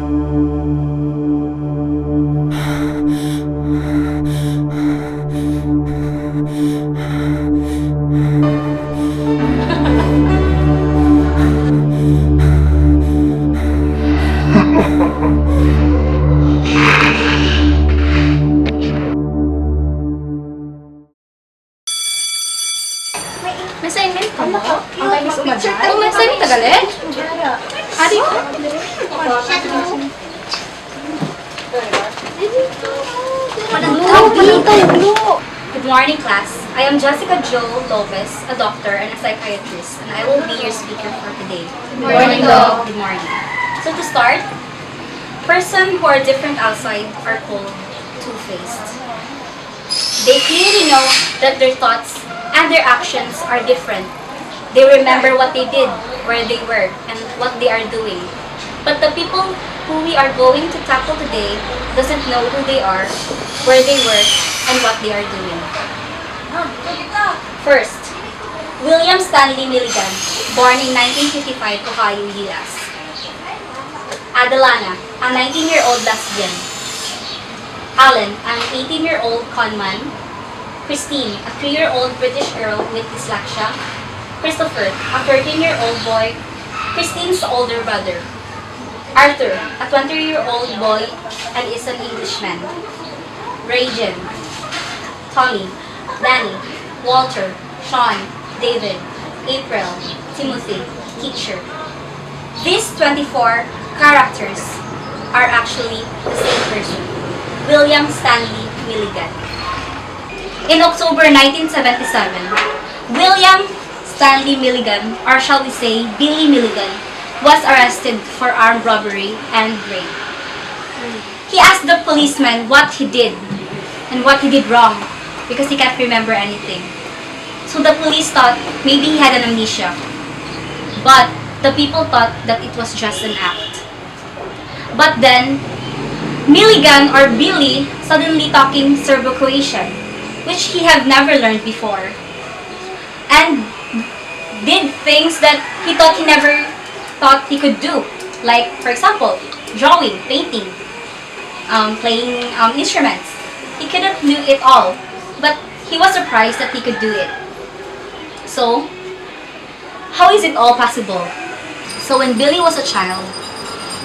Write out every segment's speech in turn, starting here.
May assignment ka mo? Ang kay Miss Umaday? Oo, may assignment ka galit? Adi ko? Good morning, class. I am Jessica Jo Lopez, a doctor and a psychiatrist, and I will be your speaker for today. Good morning, Doc. Good morning. So to start, persons who are different outside are called two-faced. They clearly know that their thoughts and their actions are different. They remember what they did, where they were, and what they are doing. But the people who we are going to tackle today doesn't know who they are, where they were, and what they are doing. First, William Stanley Milligan, born in 1955, Ohio, US. Adelana, a 19-year-old lesbian. Alan, an 18-year-old conman. Christine, a 3-year-old British girl with dyslexia. Christopher, a 13-year-old boy, Christine's older brother. Arthur, a 20-year-old boy and is an Englishman. Rajan, Tommy, Danny, Walter, Sean, David, April, Timothy, teacher. These 24 characters are actually the same person, William Stanley Milligan. In October 1977, William Stanley Milligan, or shall we say Billy Milligan, was arrested for armed robbery and rape. He asked the policeman what he did and what he did wrong because he can't remember anything. So the police thought maybe he had an amnesia. But the people thought that it was just an act. But then, Milligan or Billy suddenly talking Serbo-Croatian, which he had never learned before, and did things that he thought he never thought he could do. Like, for example, drawing, painting, playing instruments. He couldn't do it all, but he was surprised that he could do it. So, how is it all possible? So when Billy was a child,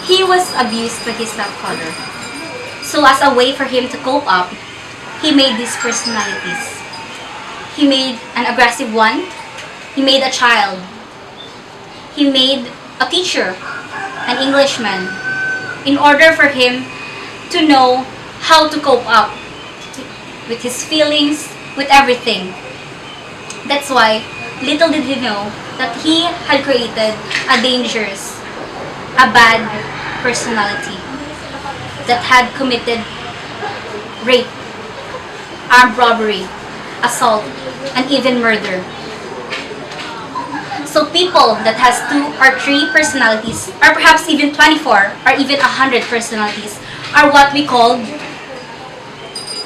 he was abused by his stepfather. So as a way for him to cope up, he made these personalities. He made an aggressive one. He made a child. He made a teacher, an Englishman, in order for him to know how to cope up with his feelings, with everything. That's why, little did he know that he had created a dangerous, a bad personality that had committed rape, armed robbery, assault, and even murder. So people that has 2 or 3 personalities, or perhaps even 24 or even 100 personalities, are what we call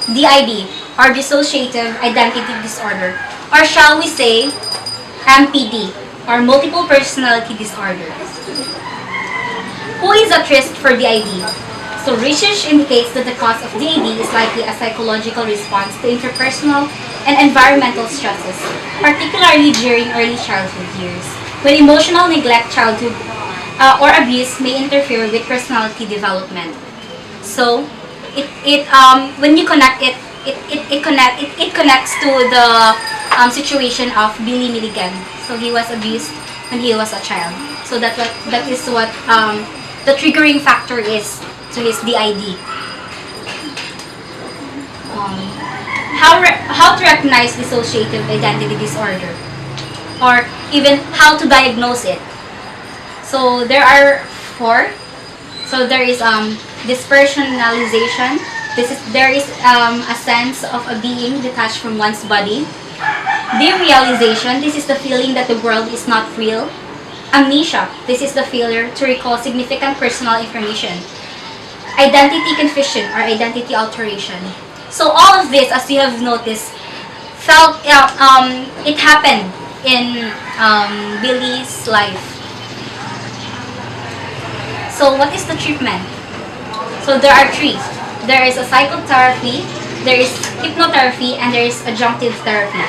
DID, or dissociative identity disorder, or shall we say MPD, or multiple personality disorder. Who is at risk for DID? So research indicates that the cause of DID is likely a psychological response to interpersonal and environmental stresses, particularly during early childhood years, when emotional neglect, childhood, or abuse may interfere with personality development. So, when you connect it connects to the situation of Billy Milligan. So he was abused when he was a child. So that is what the triggering factor is to his DID. How to recognize dissociative identity disorder, or even how to diagnose it. So there are 4. So there is dispersonalization. There is a sense of a being detached from one's body. Derealization. This is the feeling that the world is not real. Amnesia. This is the failure to recall significant personal information. Identity confusion or identity alteration. So all of this, as you have noticed, it happened in Billy's life. So what is the treatment? So there are three. There is a psychotherapy, there is hypnotherapy, and there is adjunctive therapy.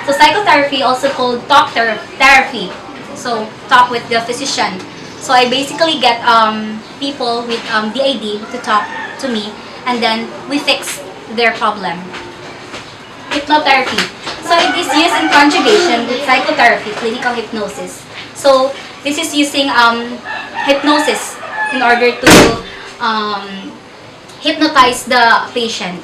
So psychotherapy, also called talk therapy. So talk with the physician. So I basically get people with DID to talk to me, and then we fix their problem. Hypnotherapy. So it is used in conjugation with psychotherapy, clinical hypnosis. So this is using hypnosis in order to hypnotize the patient.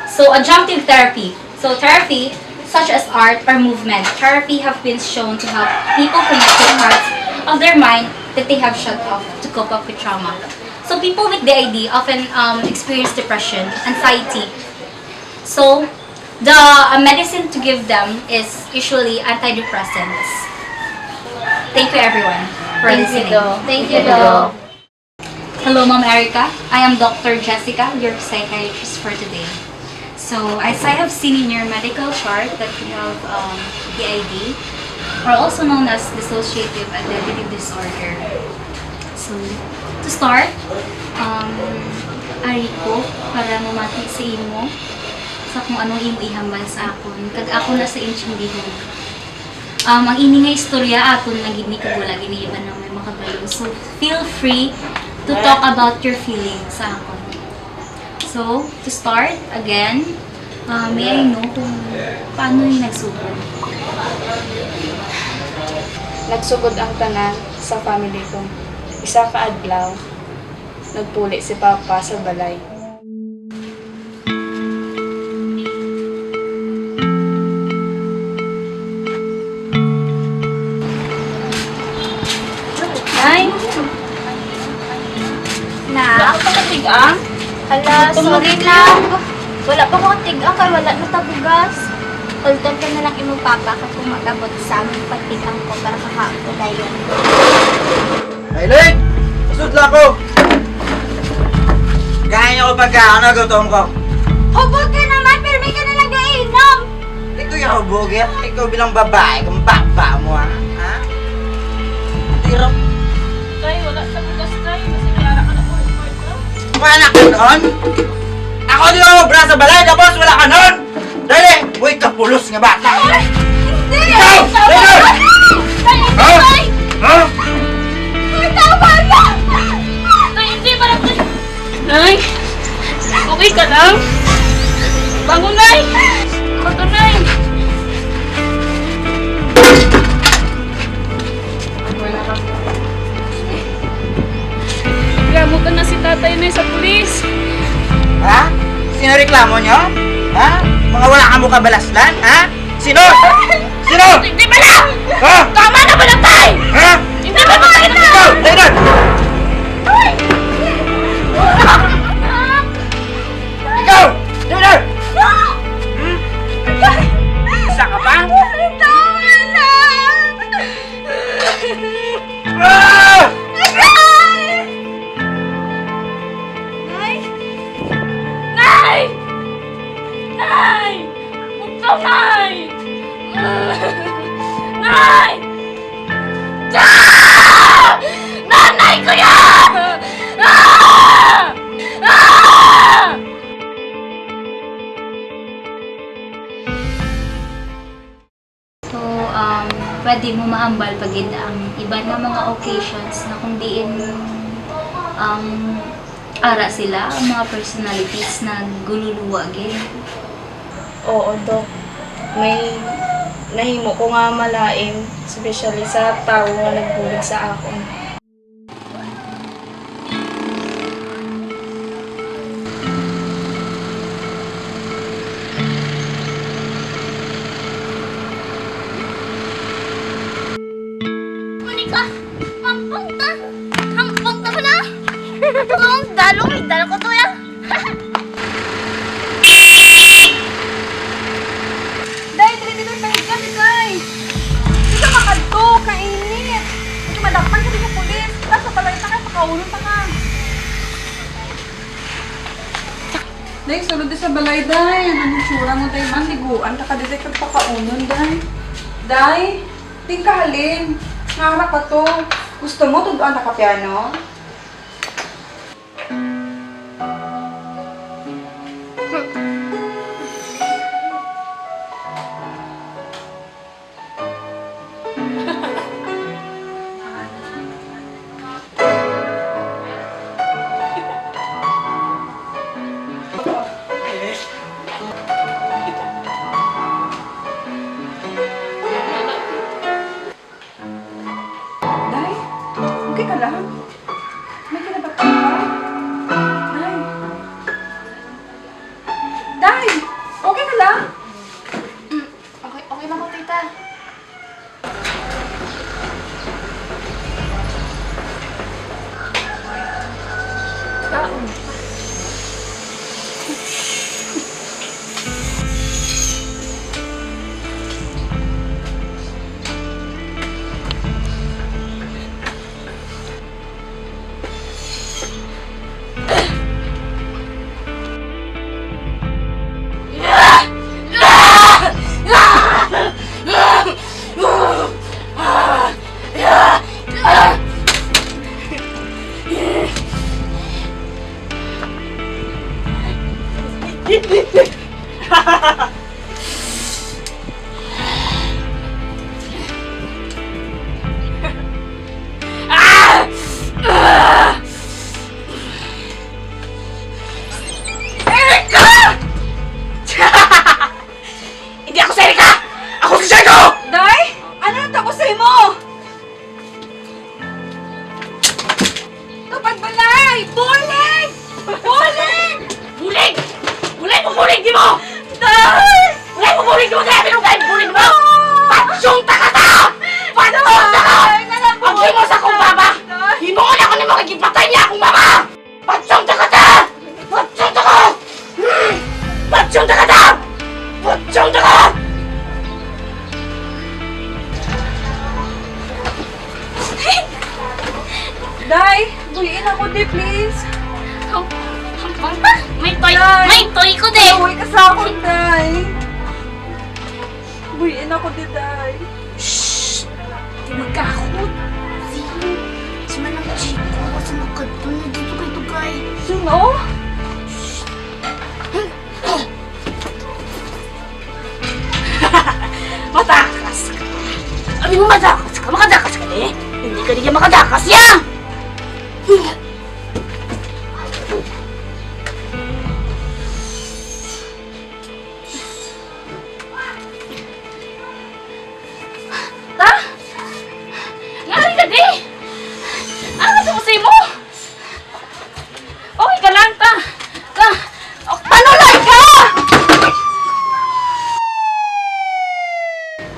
So adjunctive therapy. So therapy such as art or movement. Therapy have been shown to help people connect with parts of their mind that they have shut off to cope up with trauma. So people with DID often experience depression, anxiety. So the medicine to give them is usually antidepressants. Thank you everyone for listening. Thank you, Doc. Hello, Ma'am Erica. I am Dr. Jessica, your psychiatrist for today. So, as I have seen in your medical chart that you have DID, or also known as dissociative identity disorder. So, to start, ari ko para mamati sa imo sa kung anong imo ihambal sa akon. Kag ako na sa intindihan. Ang ini nga istorya aton na gini kagula gini iba na may makabalo. So, feel free to talk about your feelings sa akon. So, to start, again, may I know kung paano yung nagsugod? Nagsugod ang tanan sa family ko. Isa ka adlaw, nagpuli si Papa sa balay. Nay? Wala ka patigang? Hala, sorry lang. Wala pa ko tigang kay wala na tabugas. Hold on ka na lang imong papa ka kung magabot sa aming patigang ko para kakaako dayon. Hey, Lloyd! Masudla ko! Kain ako pagkaon na gutom ko. Hubog ka naman, pero may ka na lang gainom. Ito yung hubogit. Ikaw bilang babae, kung bakba mo ha? Ha? Tirap. Tay, wala sa bugas tay. Kasi mayara ka na po yung kwarto. Kumanak ka noon? Ako di ako mabra sa balay, tapos wala ka noon! Dali! Uy, kapulos nga bata! Hindi! Ikaw! Lloyd! Tay, Ha? tay! Ha? Tay, tama na! Tay, hindi ba na tay? Nay! Okay ka lang? Bango, Nay! Koto, Nay! Gamutan na si tatay na sa pulis. Ha? Sino reklamo nyo? Ha? Mga wala ka mo kabalaslan? Ha? Sino? Sino? Hindi ba na? Ha? Tama na ba na, tay? Ha? Hindi ba ba kita? Ikaw! Lloyd! Ikaw! Lloyd! Hmm? Isa ka pa? Tama na! Ah! Nay! Nay! Nay! Ikaw, Nay! Nay! Ah! Nanay ko yan! Ah! Ah! So, pwede mo mahambal pagid ang iba na mga occasions na kung diin ara sila, ang mga personalities na gululuwa gid. Oo, Dok. May nahimo ko nga malain, especially sa tao nga nagbulig sa akon. Monica! Hampong ta! Hampong ta ko na! Ang dalong, may dalo ko to yan! Day, dito tayo ka, Day! Dito ka kadto, kainit! Hindi madakpan ka dito pulis! Tapos sa balay ta ka, pakaulong ta ka! Day, sulod di sa balay, Day. Anong tsura mo, Day? Man, liguan ka ka-detect pagpakaunon, Day. Day, tingkalin. Nahara ka to. Gusto mo, tuduan na ka piano? lang? May kinabatan ka? Day! Day! Okay ka lang? Okay lang ko, tita. Hindi ako si Erika! Ako si Diego! Day! Ano nang tapos sa'yo mo? Kapag balay! Buling! Buling! Bulig! Bulig mo bulig di mo! Day! Bulig mo bulig di mo! Kaya pinugay bulig mo! Patsyong takata! Patsyong taka! Ang himo sa kong baba! Himo ko na ako na makikipatay niya akong mama! Patsyong takata! Patsyong taka! Patsyong takata! Patsyong taka! Day! Buyin ako di, please! May toy ko din. Uwi ka sa akin, Day! Buyin ako di, Day! Di magkakot. Si Manang Chico, kasi magkadto na dito kay Tugay. Sino? Matakas ka! Sabi mo matakas ka! Makadakas ka eh! Hindi ka rin makadakas yan! Ta? Ngari ka di? Ano ba sa'yo mo? Okay ka lang, ta. Ta. Panulay ka!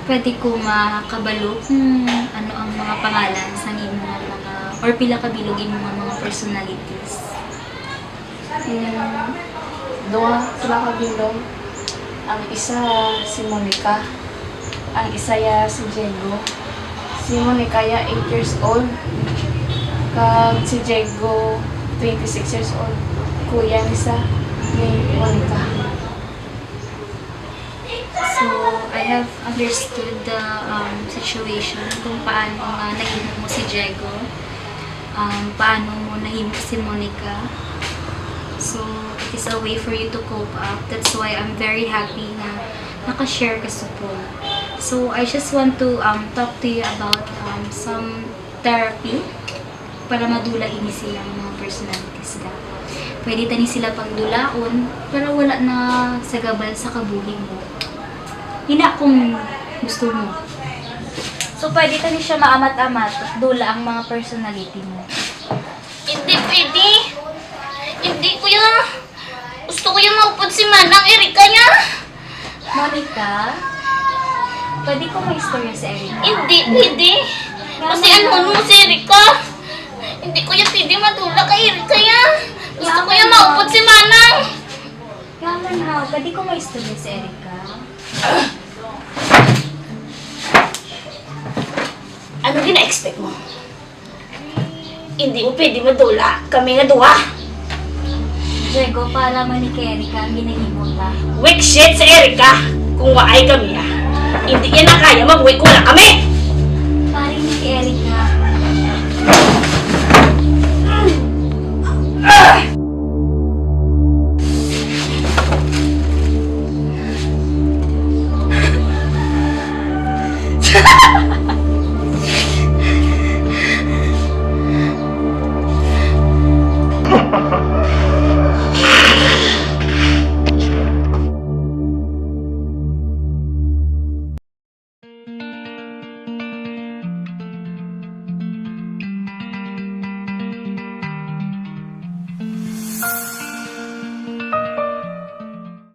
Pwede ko makabalo kung ano ang mga pangalan sa imong mga or pila ka bilog imong mga personalities. Dua sila kabilog. Ang isa si Monica. Ang isa ya si Diego. Si Monica ya 8 years old. Kag si Diego 26 years old. Kuya ni sa ni Monica. So, I have understood the situation kung paano nga nahimo mo si Diego, paano mo nahimo si Monica. So, it is a way for you to cope up. That's why I'm very happy na nakashare ka sa po. So, I just want to talk to you about some therapy para madula ini silang mga personalities na. Pwede tani sila pagdulaon para wala na sagabal sa kabuhi mo. Hina kung gusto mo. So, pwede tani siya maamat-amat at dula ang mga personality mo. Hindi pwede. Hindi ko yan. Gusto ko yung maupod si Manang Erika niya. Monica, pwede ko may istorya sa Erika. Hindi pwede. Kasi ano mo si Erika. Hindi ko yung pwede madula kay Erika niya. Gusto ko yung maupod si Manang. Yaman ha, pwede ko may istorya sa Erika. Ano gina-expect mo? Hindi mo pwede madula. Kami nga duwa. Diego, para man ni kay Erika ang ginahimo ta. Weak shit sa Erika. Kung waay kami ah. Hindi yan na kaya, mag-weak ko na kami. Paring ni kay Erika.